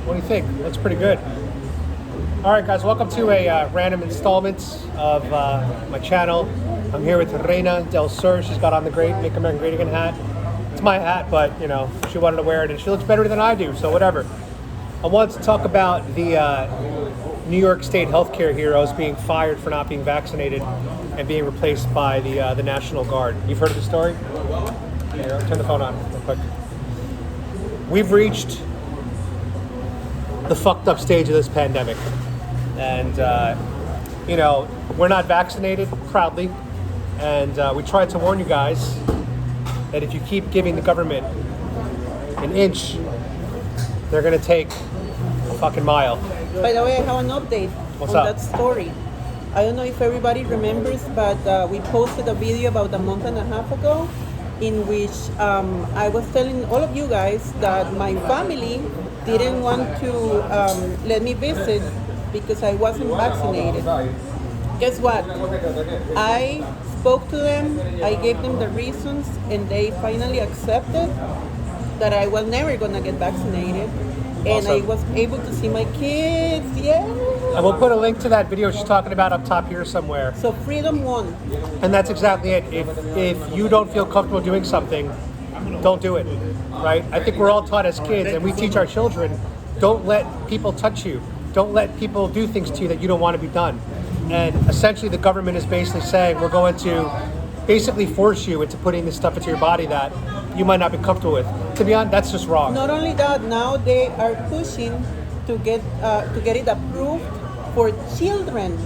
What do you think? Looks pretty good. All right, guys, welcome to a random installment of my channel. I'm here with Reina Del Sur. She's got on the Great Make America Great Again hat. It's my hat, but, you know, she wanted to wear it, and she looks better than I do, so whatever. I wanted to talk about the New York State healthcare heroes being fired for not being vaccinated and being replaced by the National Guard. You've heard of the story? Here, turn the phone on real quick. We've reached the fucked up stage of this pandemic. And, you know, we're not vaccinated, proudly. And we tried to warn you guys that if you keep giving the government an inch, they're going to take a fucking mile. By the way, I have an update What's on up? that story. I don't know if everybody remembers, but we posted a video about a month and a half ago in which I was telling all of you guys that my family didn't want to let me visit because I wasn't vaccinated. Guess what? I spoke to them, I gave them the reasons, and they finally accepted that I was never gonna get vaccinated. And Awesome. I was able to see my kids, yeah. And we'll put a link to that video she's talking about up top here somewhere. So freedom won. And that's exactly it. If you don't feel comfortable doing something, don't do it, right? I think we're all taught as kids, and we teach our children, don't let people touch you. Don't let people do things to you that you don't want to be done. And essentially the government is basically saying, we're going to basically force you into putting this stuff into your body that you might not be comfortable with. To be honest, that's just wrong. Not only that, now they are pushing to get it approved for children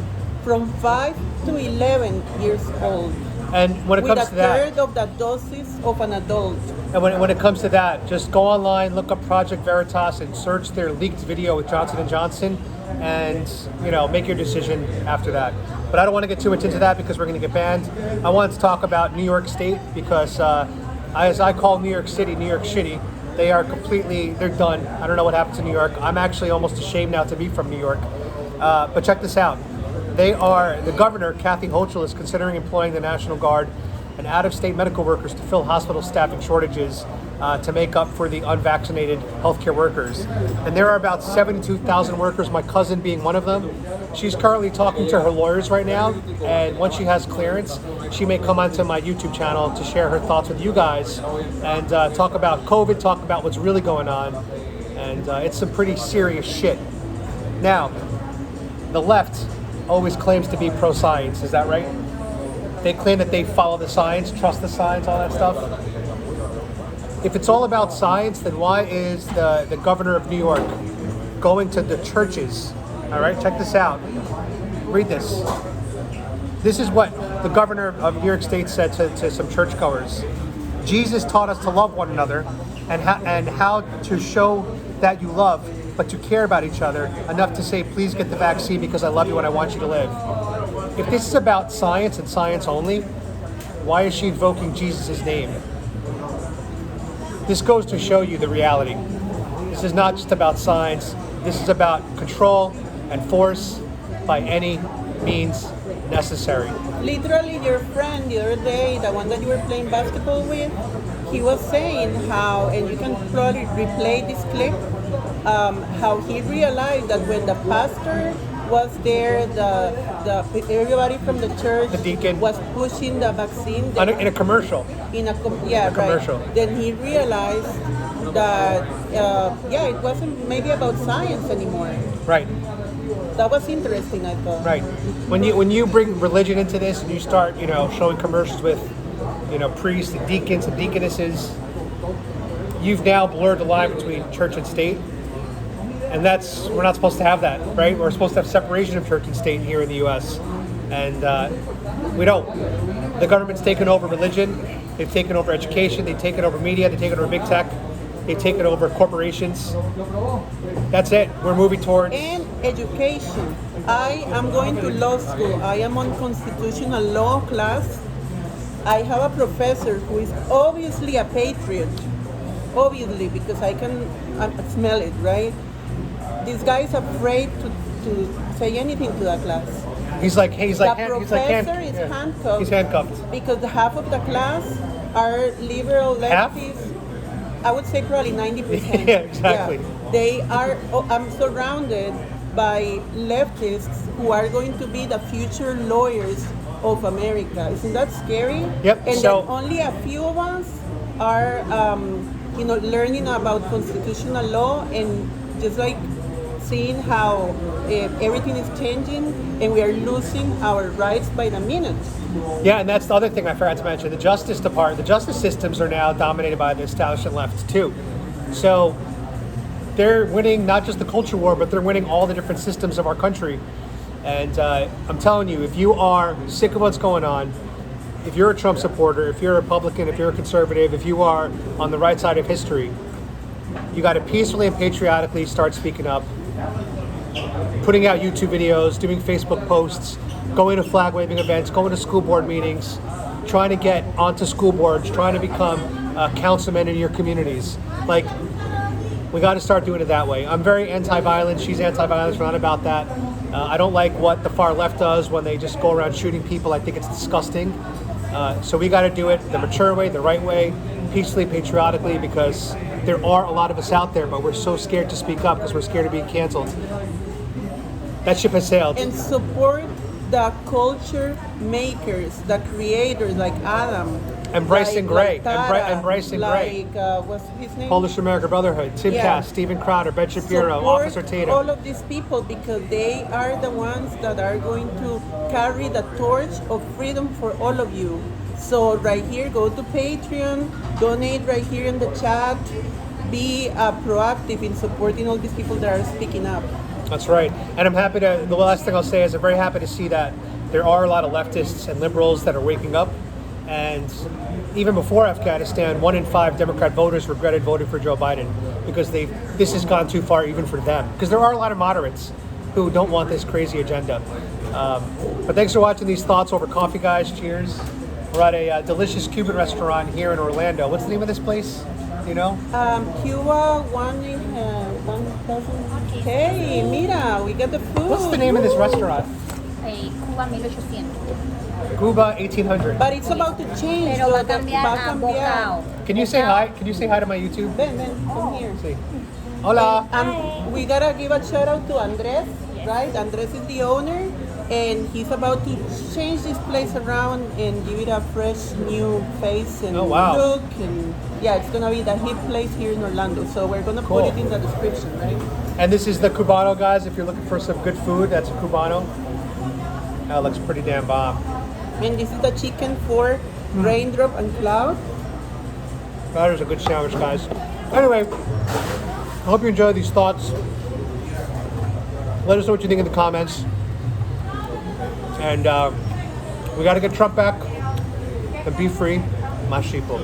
from 5 to 11 years old. And when it with comes a to that, third of the doses of an adult. and when it comes to that, just go online, look up Project Veritas, and search their leaked video with Johnson & Johnson, and, you know, make your decision after that. But I don't want to get too much into that because we're going to get banned. I wanted to talk about New York State because, as I call New York City, New York Shitty, they are they're done. I don't know what happened to New York. I'm actually almost ashamed now to be from New York. But check this out. The governor, Kathy Hochul, is considering employing the National Guard and out-of-state medical workers to fill hospital staffing shortages to make up for the unvaccinated healthcare workers. And there are about 72,000 workers, my cousin being one of them. She's currently talking to her lawyers right now, and once she has clearance, she may come onto my YouTube channel to share her thoughts with you guys and talk about COVID, talk about what's really going on, and it's some pretty serious shit. Now, the left always claims to be pro-science, is that right? They claim that they follow the science, trust the science, all that stuff. If it's all about science, then why is the governor of New York going to the churches? All right, check this out. Read this. This is what the governor of New York State said to some churchgoers. Jesus taught us to love one another and how to show that you love, but to care about each other enough to say, please get the vaccine because I love you and I want you to live. If this is about science and science only, why is she invoking Jesus' name? This goes to show you the reality. This is not just about science. This is about control and force by any means necessary. Literally, your friend the other day, the one that you were playing basketball with, he was saying how, and you can probably replay this clip, how he realized that when the pastor was there, everybody from the church, the deacon, was pushing the vaccine in a commercial. Commercial. Right. Then he realized that it wasn't maybe about science anymore. Right. That was interesting, I thought. Right. When you bring religion into this and you start, you know, showing commercials with, you know, priests and deacons and deaconesses, you've now blurred the line between church and state. And we're not supposed to have that, right? We're supposed to have separation of church and state here in the U.S. And we don't. The government's taken over religion. They've taken over education. They've taken over media. They've taken over big tech. They've taken over corporations. That's it. We're moving towards... And education. I am going to law school. I am on constitutional law class. I have a professor who is obviously a patriot. Obviously, because I can smell it, right? This guy is afraid to say anything to that class. The professor is handcuffed. He's handcuffed. Because half of the class are liberal lefties. I would say probably 90%. Yeah, exactly. Yeah. They are, I'm surrounded by leftists who are going to be the future lawyers of America. Isn't that scary? Yep, And so- then only a few of us are, learning about constitutional law and just like seeing how everything is changing and we are losing our rights by the minute. Yeah, and that's the other thing I forgot to mention. The justice department, the justice systems are now dominated by the establishment left too. So they're winning not just the culture war, but they're winning all the different systems of our country. And I'm telling you, if you are sick of what's going on, if you're a Trump supporter, if you're a Republican, if you're a conservative, if you are on the right side of history, you got to peacefully and patriotically start speaking up, putting out YouTube videos, doing Facebook posts, going to flag waving events, going to school board meetings, trying to get onto school boards, trying to become councilmen in your communities. Like, we got to start doing it that way. I'm very anti-violence. She's anti-violence. We're not about that. I don't like what the far left does when they just go around shooting people. I think it's disgusting. So we got to do it the mature way, the right way, peacefully, patriotically, because there are a lot of us out there, but we're so scared to speak up because we're scared of being canceled. That ship has sailed. And support the culture makers, the creators like Adam. And Bryson Gray. Like Tara, And Bryson Gray. What's his name? Polish American Brotherhood, Tim Yeah. Cass, Stephen Crowder, Ben Shapiro, Support Officer Tatum. all of these people because they are the ones that are going to carry the torch of freedom for all of you. So right here, go to Patreon, donate right here in the chat, be proactive in supporting all these people that are speaking up. That's right. And I'm happy to, the last thing I'll say is I'm very happy to see that there are a lot of leftists and liberals that are waking up. And even before Afghanistan, 1 in 5 Democrat voters regretted voting for Joe Biden because this has gone too far even for them. Because there are a lot of moderates who don't want this crazy agenda. But thanks for watching these thoughts over coffee, guys. Cheers. We're at a delicious Cuban restaurant here in Orlando. What's the name of this place? You know? Cuba, 1,000. Hey, mira, we got the food. What's the name of this restaurant? Cuba 1800. Cuba 1800. But it's about to change. Pero va a so that- cambiar va a a cambiar. bocao. Can you say hi? Can you say hi to my YouTube? Ben, come here. See. Hola. We gotta give a shout out to Andres, right? Andres is the owner, and he's about to change this place around and give it a fresh new face and Oh, wow. look. And yeah, it's gonna be the hip place here in Orlando. So we're gonna Cool. put it in the description, right? And this is the Cubano, guys. If you're looking for some good food, that's a Cubano. That looks pretty damn bomb. And this is the chicken for Raindrop and Cloud. That is a good sandwich, guys. Anyway, I hope you enjoyed these thoughts. Let us know what you think in the comments. And we got to get Trump back and be free, my sheeple.